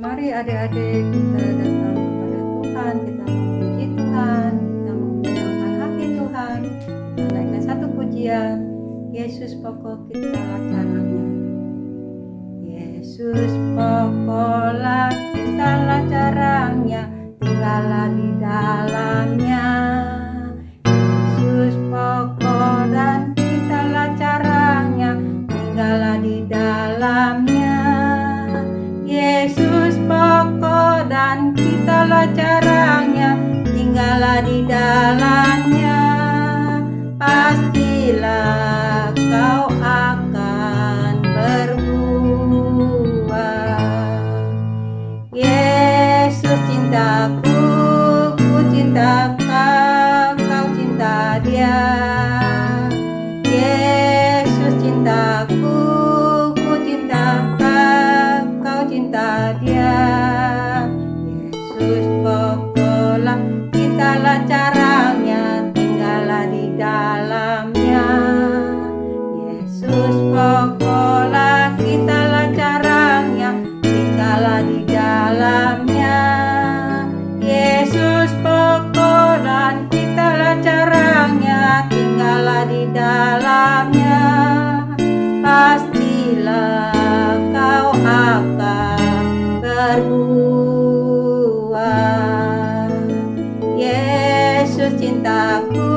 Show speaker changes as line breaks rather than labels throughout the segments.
Mari adik-adik kita datang kepada Tuhan, kita memuji Tuhan, kita menyenangkan hati Tuhan, kita naikkan satu pujian. Yesus pokok kita caranya. Yesus pokoklah kita caranya, tinggallah di dalamnya. Yesus pokok dan kita caranya, tinggallah di dalamnya. Yesus pokok dan kitalah caranya, tinggallah di dalamnya. Pastilah kau akan berbuah. Yesus cintaku, ku cinta kau, kau cinta dia. Yesus cintaku, ku cinta kau, kau cinta dia. Yesus pokoklah kitalah caranya, tinggallah di dalamnya. Yesus pokoklah kitalah caranya, tinggallah di dalamnya. Yesus pokok dan kitalah caranya, tinggallah di dalamnya. Pastilah kau akan berbuah. Yesus cintaku,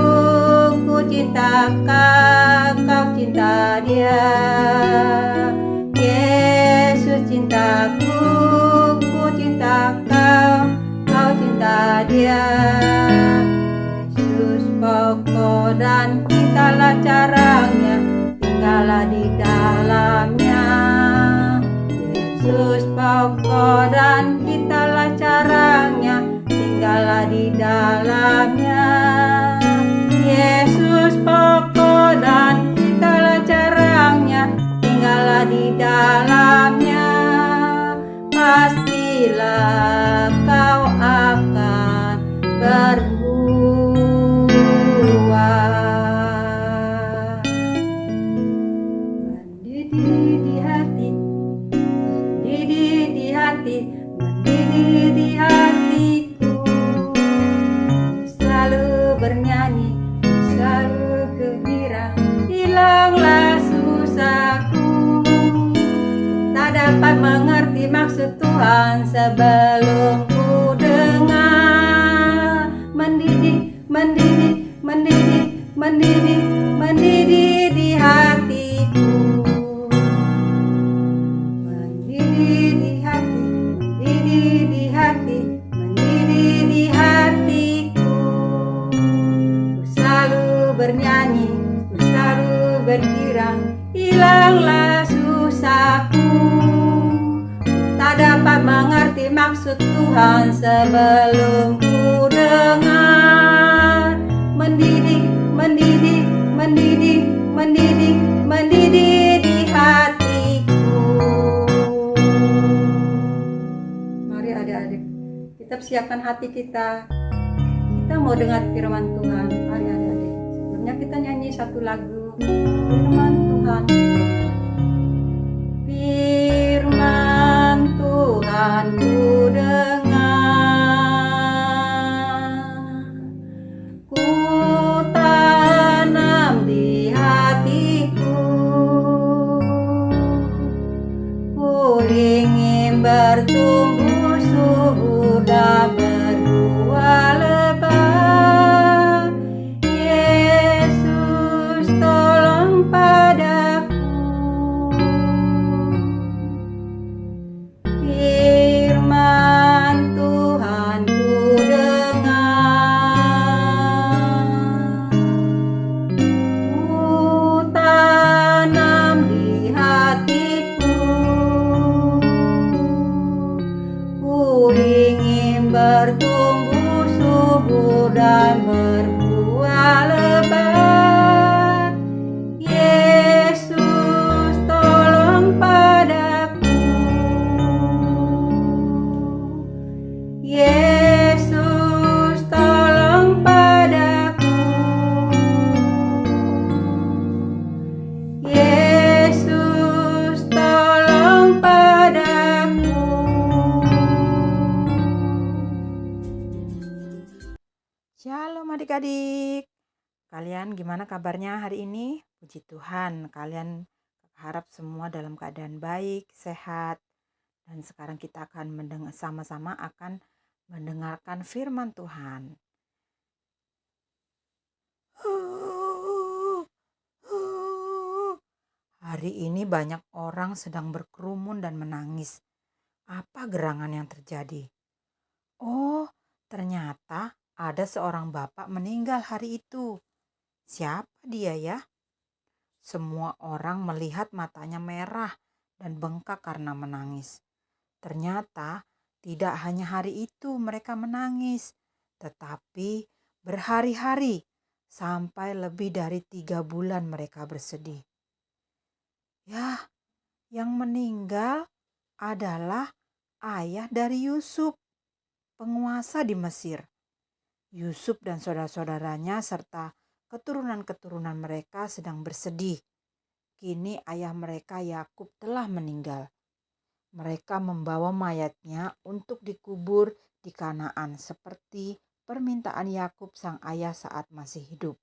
ku cinta kau, kau cinta dia. Yesus cintaku, ku cinta kau, kau cinta dia. Yesus pokok dan kitalah caranya, tinggallah di dalamnya. Yesus pokok dan kitalah caranya, tinggallah di dalamnya. Yesus pokok dan kitalah caranya, tinggallah di dalamnya. Pastilah kau akan berbuah. Mendidih di hati, mendidih di hati, mendidih di hatiku. Selalu bernyanyi, selalu gembira, hilanglah susahku. Tak dapat mengerti maksud Tuhan sebelum ku dengar. Mendidih, mendidih, mendidih, mendidih, mendidih di hatiku. Mendidih di hati, mendidih di hati, mendidih di hatiku. Ku selalu bernyanyi, ku selalu bergirang, hilanglah susahku. Tak dapat mengerti maksud Tuhan sebelum ku dengar. Mendidih, mendidih, mendidih, mendidih, mendidih di hatiku. Mari adik-adik, kita siapkan hati kita. Kita mau dengar firman Tuhan. Mari adik-adik, sebelumnya kita nyanyi satu lagu firman Tuhan. Firman Tuhan ku dengar, ku tanam di hatiku. Ku ingin bertumbuh subur dan berbuah lebat. Yesus tolong padaku. Firman
Kalian gimana kabarnya hari ini? Puji Tuhan, kalian harap semua dalam keadaan baik, sehat. Dan sekarang kita akan sama-sama akan mendengarkan firman Tuhan. Hari ini banyak orang sedang berkerumun dan menangis. Apa gerangan yang terjadi? Oh, ternyata ada seorang bapak meninggal hari itu. Siapa dia ya? Semua orang melihat matanya merah dan bengkak karena menangis. Ternyata tidak hanya hari itu mereka menangis, tetapi berhari-hari sampai lebih dari 3 bulan mereka bersedih. Yah, yang meninggal adalah ayah dari Yusuf, penguasa di Mesir. Yusuf dan saudara-saudaranya serta keturunan-keturunan mereka sedang bersedih. Kini ayah mereka Yakub telah meninggal. Mereka membawa mayatnya untuk dikubur di Kanaan seperti permintaan Yakub sang ayah saat masih hidup.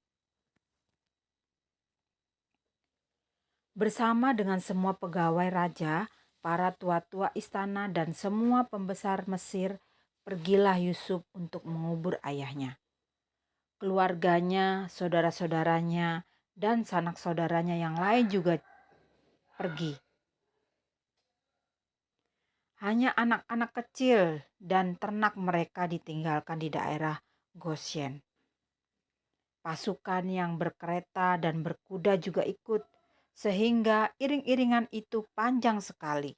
Bersama dengan semua pegawai raja, para tua-tua istana dan semua pembesar Mesir, pergilah Yusuf untuk mengubur ayahnya. Keluarganya, saudara-saudaranya, dan sanak saudaranya yang lain juga pergi. Hanya anak-anak kecil dan ternak mereka ditinggalkan di daerah Goshen. Pasukan yang berkereta dan berkuda juga ikut, sehingga iring-iringan itu panjang sekali.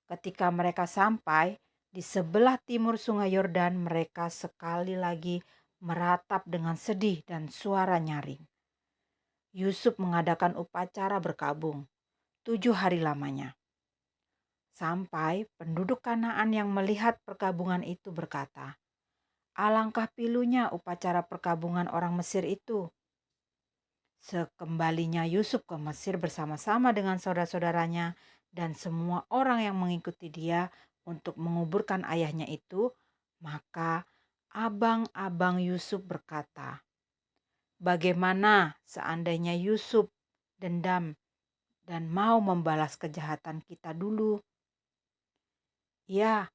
Ketika mereka sampai di sebelah timur sungai Yordan, mereka sekali lagi meratap dengan sedih dan suara nyaring. Yusuf mengadakan upacara berkabung 7 hari lamanya. Sampai penduduk Kanaan yang melihat perkabungan itu berkata, "Alangkah pilunya upacara perkabungan orang Mesir itu." Sekembalinya Yusuf ke Mesir bersama-sama dengan saudara-saudaranya dan semua orang yang mengikuti dia untuk menguburkan ayahnya itu, maka abang-abang Yusuf berkata, "Bagaimana seandainya Yusuf dendam dan mau membalas kejahatan kita dulu? Ya,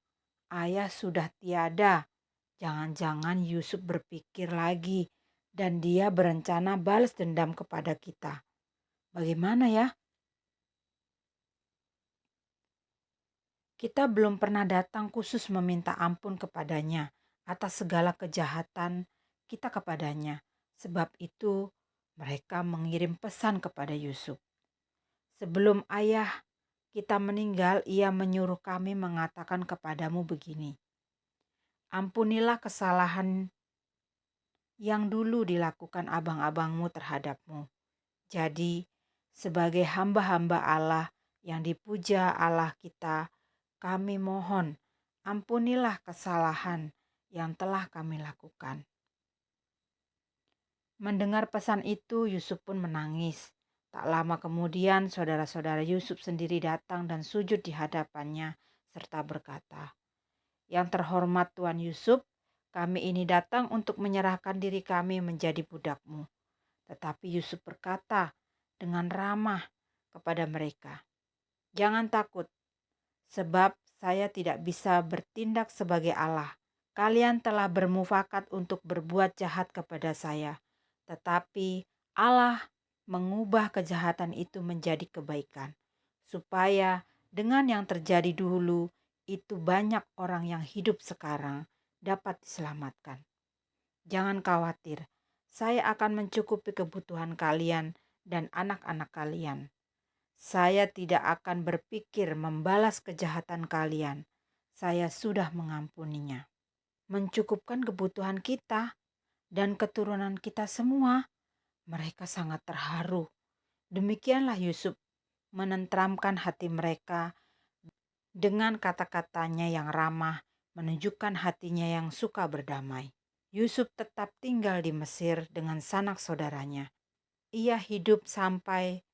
ayah sudah tiada. Jangan-jangan Yusuf berpikir lagi dan dia berencana balas dendam kepada kita. Bagaimana ya? Kita belum pernah datang khusus meminta ampun kepadanya atas segala kejahatan kita kepadanya. Sebab itu mereka mengirim pesan kepada Yusuf. Sebelum ayah kita meninggal, ia menyuruh kami mengatakan kepadamu begini. Ampunilah kesalahan yang dulu dilakukan abang-abangmu terhadapmu. Jadi, sebagai hamba-hamba Allah yang dipuja Allah kita, kami mohon ampunilah kesalahan yang telah kami lakukan. Mendengar pesan itu, Yusuf pun menangis. Tak lama kemudian, saudara-saudara Yusuf sendiri datang dan sujud di hadapannya serta berkata, "Yang terhormat Tuan Yusuf, kami ini datang untuk menyerahkan diri kami menjadi budakmu." Tetapi Yusuf berkata dengan ramah kepada mereka, "Jangan takut, sebab saya tidak bisa bertindak sebagai Allah. Kalian telah bermufakat untuk berbuat jahat kepada saya, tetapi Allah mengubah kejahatan itu menjadi kebaikan, supaya dengan yang terjadi dulu itu banyak orang yang hidup sekarang dapat diselamatkan. Jangan khawatir, saya akan mencukupi kebutuhan kalian dan anak-anak kalian. Saya tidak akan berpikir membalas kejahatan kalian. Saya sudah mengampuninya." Mencukupkan kebutuhan kita dan keturunan kita semua. Mereka sangat terharu. Demikianlah Yusuf menenteramkan hati mereka dengan kata-katanya yang ramah, menunjukkan hatinya yang suka berdamai. Yusuf tetap tinggal di Mesir dengan sanak saudaranya. Ia hidup sampai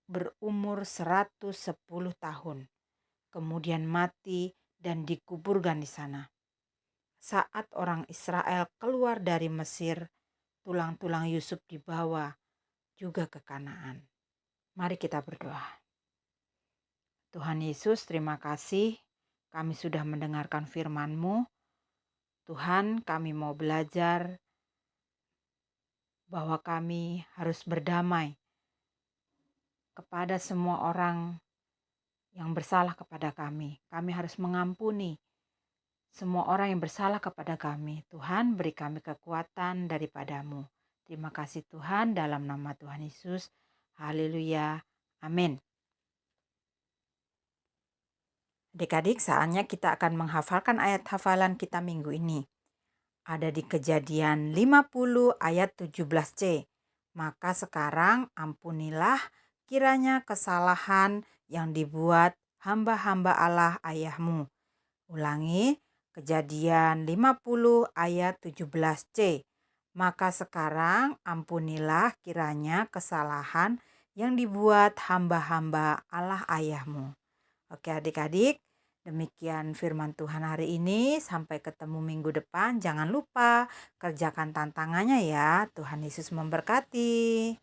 berumur 110 tahun, kemudian mati dan dikuburkan di sana. Saat orang Israel keluar dari Mesir, tulang-tulang Yusuf dibawa juga ke Kanaan. Mari kita berdoa. Tuhan Yesus, terima kasih kami sudah mendengarkan firman-Mu. Tuhan, kami mau belajar bahwa kami harus berdamai kepada semua orang yang bersalah kepada kami. Kami harus mengampuni semua orang yang bersalah kepada kami. Tuhan, beri kami kekuatan daripada-Mu. Terima kasih Tuhan, dalam nama Tuhan Yesus. Haleluya. Amin. Adik-adik, saatnya kita akan menghafalkan ayat hafalan kita minggu ini. Ada di Kejadian 50 ayat 17c. Maka sekarang ampunilah kiranya kesalahan yang dibuat hamba-hamba Allah ayahmu. Ulangi, Kejadian 50 ayat 17c. Maka sekarang ampunilah kiranya kesalahan yang dibuat hamba-hamba Allah ayahmu. Oke adik-adik, demikian firman Tuhan hari ini. Sampai ketemu minggu depan. Jangan lupa kerjakan tantangannya ya. Tuhan Yesus memberkati.